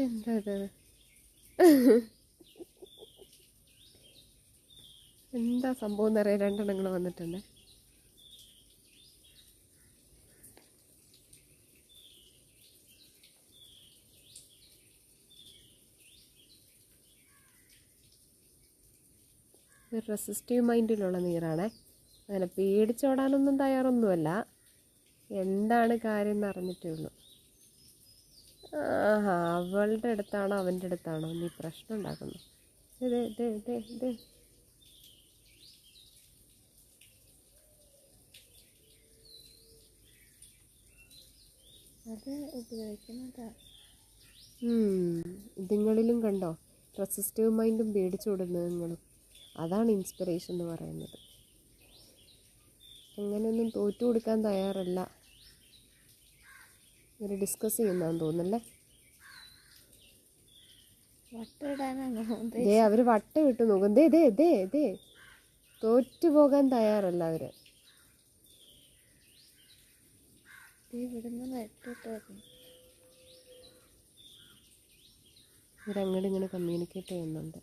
ഇതെന്താ ഇത്? എന്താ സംഭവം എന്നറിയാം. രണ്ടെണ്ണങ്ങൾ വന്നിട്ടുണ്ട്. ഇത് റെസിസ്റ്റീവ് മൈൻഡിലുള്ള നീറാണേ. അങ്ങനെ പേടിച്ചോടാനൊന്നും തയ്യാറൊന്നുമല്ല. എന്താണ് കാര്യം എന്ന് അറിഞ്ഞിട്ടേ ഉള്ളൂ. ആഹാ, അവളുടെ അടുത്താണോ അവൻ്റെ അടുത്താണോ നീ പ്രശ്നം ഉണ്ടാക്കുന്നു? ഇത് ഇത് ഇത് ഇത് അത് ഉപയോഗിക്കുന്നതാ. ഇതുങ്ങളിലും കണ്ടോ റെസിസ്റ്റീവ് മൈൻഡും പേടിച്ചോടുന്നത് നിങ്ങളും. അതാണ് ഇൻസ്പിറേഷൻ എന്ന് പറയുന്നത്. അങ്ങനെയൊന്നും തോറ്റു കൊടുക്കാൻ തയ്യാറല്ല. ഇവർ ഡിസ്കസ് ചെയ്യുന്നതാന്ന് തോന്നുന്നല്ലേ. ദേ അവർ വട്ടം ഇട്ട് നോക്കും. ദേ ദേ ദേ ദേ തോറ്റു പോകാൻ തയ്യാറല്ല അവർ. ഇവരങ്ങോട്ട് ഇങ്ങനെ കമ്മ്യൂണിക്കേറ്റ് ചെയ്യുന്നുണ്ട്.